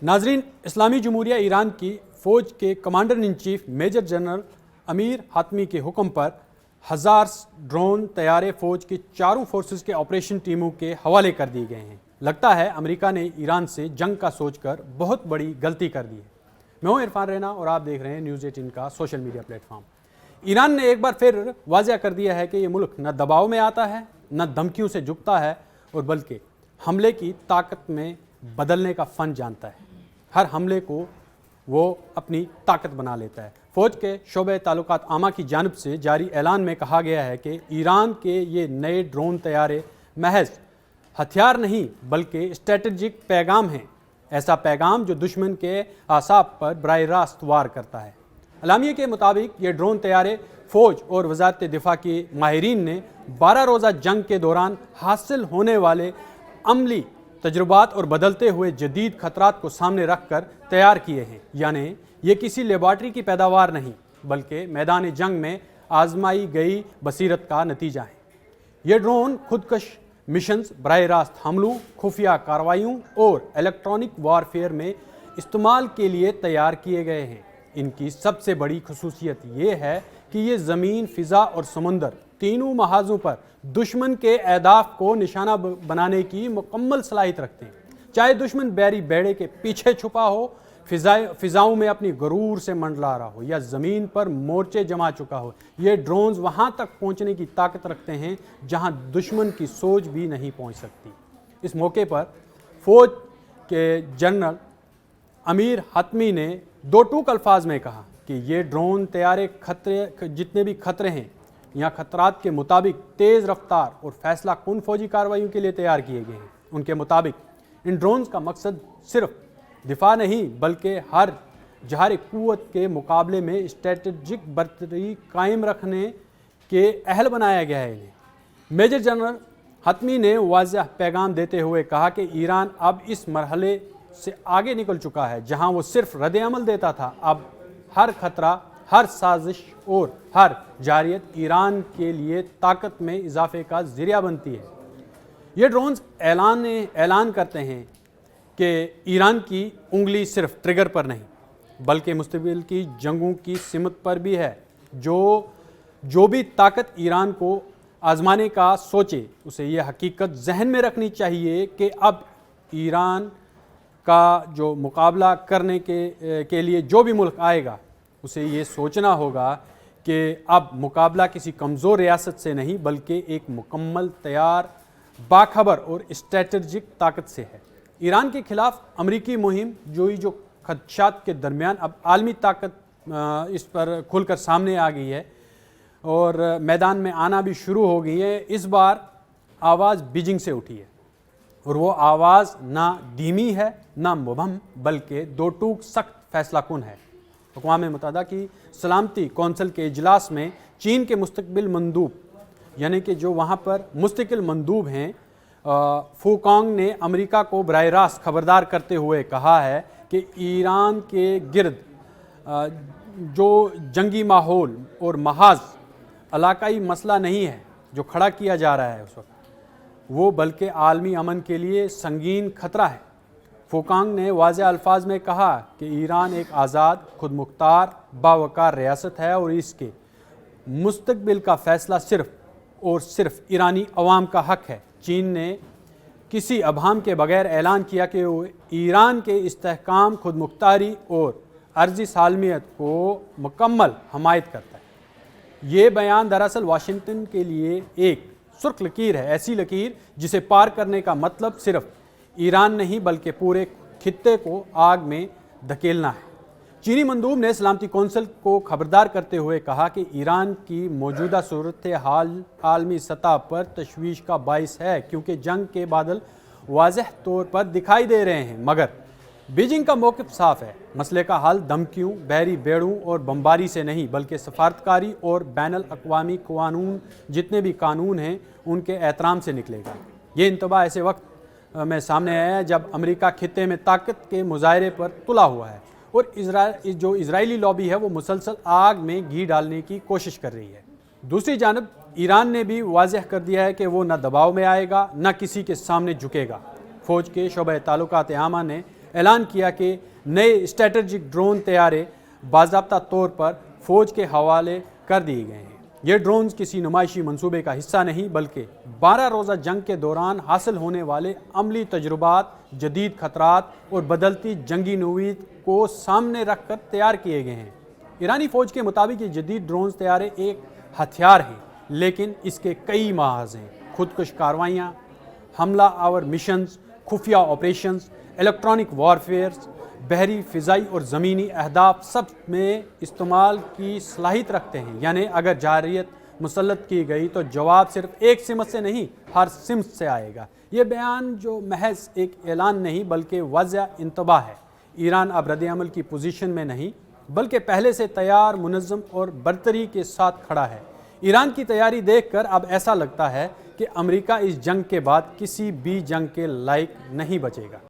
नाजरीन, इस्लामी जमहूरिया ईरान की फ़ौज के commander in chief major general Amir Hatami के हुक्म पर 1000 ड्रोन तैयारे फ़ौज की चारों फोर्सेस के ऑपरेशन टीमों के हवाले कर दिए गए हैं। लगता है अमेरिका ने ईरान से जंग का सोचकर बहुत बड़ी गलती कर दी है। मैं हूं इरफान रैना और आप देख रहे हैं न्यूज़ 18 का सोशल मीडिया प्लेटफॉर्म। ईरान ने एक बार फिर वाज़ेह कर दिया है कि ये मुल्क न दबाव में आता है, न धमकियों से झुकता है, और बल्कि हमले की ताकत में बदलने का फ़न जानता है। हर हमले को वो अपनी ताकत बना लेता है। फ़ौज के शोबे ताल्लुकात आमा की जानिब से जारी ऐलान में कहा गया है कि ईरान के ये नए ड्रोन तैयारे महज हथियार नहीं बल्कि स्ट्रेटजिक पैगाम हैं, ऐसा पैगाम जो दुश्मन के आसाब पर बराह रास्त वार करता है। अलामिया के मुताबिक ये ड्रोन तैयारे फ़ौज और वज़ारत दिफा के माहिरीन ने 12 रोज़ा जंग के दौरान हासिल होने वाले अमली तजुर्बात और बदलते हुए जदीद ख़तरात को सामने रख कर तैयार किए हैं। यानी ये किसी लेबॉर्ट्री की पैदावार नहीं बल्कि मैदान जंग में आजमाई गई बसीरत का नतीजा है। ये ड्रोन खुदकश मिशंस, बराह रास्त हमलों, खुफिया कार्रवाइयों और इलेक्ट्रॉनिक वारफेयर में इस्तेमाल के लिए तैयार किए गए हैं। इनकी सबसे बड़ी खसूसियत ये है कि ये ज़मीन, फ़िज़ा और समंदर तीनों महाजों पर दुश्मन के अहदाफ को निशाना बनाने की मुकम्मल सलाहियत रखते हैं। चाहे दुश्मन बैरी बेड़े के पीछे छुपा हो, फ़िज़ाओं में अपनी गरूर से मंडला रहा हो, या ज़मीन पर मोर्चे जमा चुका हो, ये ड्रोन्स वहाँ तक पहुँचने की ताकत रखते हैं जहाँ दुश्मन की सोच भी नहीं पहुँच सकती। इस मौके पर फ़ौज के जनरल अमीर हातमी ने दो टूक अल्फाज में कहा कि ये ड्रोन तैयारे खतरे, जितने भी खतरे हैं या खतरात के मुताबिक तेज़ रफ्तार और फैसला कुन फ़ौजी कार्रवाइयों के लिए तैयार किए गए हैं। उनके मुताबिक इन ड्रोन्स का मकसद सिर्फ दिफा नहीं बल्कि हर जहर क़ुव्वत के मुकाबले में स्ट्रेटजिक बरतरी कायम रखने के अहल बनाया गया है इन्हें। मेजर जनरल हातमी ने वाज़ेह पैगाम देते हुए कहा कि ईरान अब इस मरहले से आगे निकल चुका है जहां वो सिर्फ रद्द-ए-अमल देता था। अब हर खतरा, हर साजिश और हर जारियत ईरान के लिए ताकत में इजाफे का ज़रिया बनती है। ये ड्रोन्स ऐलान करते हैं कि ईरान की उंगली सिर्फ ट्रिगर पर नहीं बल्कि मुस्तक़बिल की जंगों की सिमत पर भी है। जो भी ताकत ईरान को आजमाने का सोचे उसे ये हकीकत जहन में रखनी चाहिए कि अब ईरान का जो मुकाबला करने के लिए जो भी मुल्क आएगा उसे ये सोचना होगा कि अब मुकाबला किसी कमज़ोर रियासत से नहीं बल्कि एक मुकम्मल तैयार, बाखबर और स्ट्रेटजिक ताकत से है। ईरान के ख़िलाफ़ अमरीकी मुहिम जो खदशात के दरमियान अब आलमी ताकत इस पर खुलकर सामने आ गई है और मैदान में आना भी शुरू हो गई है। इस बार आवाज़ बीजिंग से उठी है और वो आवाज़ ना धीमी है ना मुबहम बल्कि दो टूक सख्त फैसला कुन है। अक़वाम मुत्तहिदा की सलामती कौंसिल के इजलास में चीन के मुस्तक़बिल मंदूब यानी कि जो वहाँ पर मुस्तकिल मंदूब हैं फूकांग ने अमेरिका को बराह रास्त खबरदार करते हुए कहा है कि ईरान के गिर्द जो जंगी माहौल और महाज इलाकाई मसला नहीं है जो खड़ा किया जा रहा है उस वक्त, वो बल्कि आलमी अमन के लिए संगीन खतरा है। फूकांग ने वाज़ेह अल्फाज में कहा कि ईरान एक आज़ाद, खुद मुख्तार, बावकार रियासत है और इसके मुस्तक़बिल का फ़ैसला सिर्फ़ और सिर्फ ईरानी अवाम का हक है। चीन ने किसी अभाम के बगैर ऐलान किया कि वो ईरान के इस्तेहकाम, खुद मुख्तारी और अर्ज़ी सालमियत को मुकम्मल हमायत करता है। ये बयान दरअसल वाशिंगटन के लिए एक सुर्ख लकीर है, ऐसी लकीर जिसे पार करने का मतलब सिर्फ ईरान नहीं बल्कि पूरे खित्ते को आग में धकेलना है। चीनी मंदूब ने सलामती कौंसिल को खबरदार करते हुए कहा कि ईरान की मौजूदा सूरत हाल आलमी सतह पर तशवीश का बाइस है क्योंकि जंग के बादल वाज़ेह तौर पर दिखाई दे रहे हैं, मगर बीजिंग का मौक़िफ़ साफ़ है। मसले का हल धमकियों, बहरी बेड़ों और बमबारी से नहीं बल्कि सफारतकारी और बैनुल अक़वामी क़ानून, जितने भी कानून हैं उनके एहतराम से निकलेगा। ये इंतबा ऐसे वक्त में सामने आया है जब अमेरिका खित्ते में ताकत के मुजाहरे पर तुला हुआ है और जो इजरायली लॉबी है वो मुसलसल आग में घी डालने की कोशिश कर रही है। दूसरी जानब ईरान ने भी वाज़ेह कर दिया है कि वो न दबाव में आएगा न किसी के सामने झुकेगा। फ़ौज के शोबे ताल्लुकात आमा ने اعلان کیا کہ نئے اسٹریٹجک ڈرون طیارے باضابطہ طور پر فوج کے حوالے کر دیے گئے ہیں۔ یہ ڈرونز کسی نمائشی منصوبے کا حصہ نہیں بلکہ 12 روزہ جنگ کے دوران حاصل ہونے والے عملی تجربات، جدید خطرات اور بدلتی جنگی نوعیت کو سامنے رکھ کر تیار کیے گئے ہیں۔ ایرانی فوج کے مطابق یہ جدید ڈرونز طیارے ایک ہتھیار ہیں، لیکن اس کے کئی محاذ ہیں: خودکش کارروائیاں، حملہ آور مشنز، خفیہ آپریشنز، الیکٹرانک وارفیئرز، بحری، فضائی اور زمینی اہداف سب میں استعمال کی صلاحیت رکھتے ہیں۔ یعنی اگر جارحیت مسلط کی گئی تو جواب صرف ایک سمت سے نہیں، ہر سمت سے آئے گا۔ یہ بیان جو محض ایک اعلان نہیں بلکہ واضح انتباہ ہے۔ ایران اب رد عمل کی پوزیشن میں نہیں بلکہ پہلے سے تیار، منظم اور برتری کے ساتھ کھڑا ہے۔ ایران کی تیاری دیکھ کر اب ایسا لگتا ہے کہ امریکہ اس جنگ کے بعد کسی بھی جنگ کے لائق نہیں بچے گا۔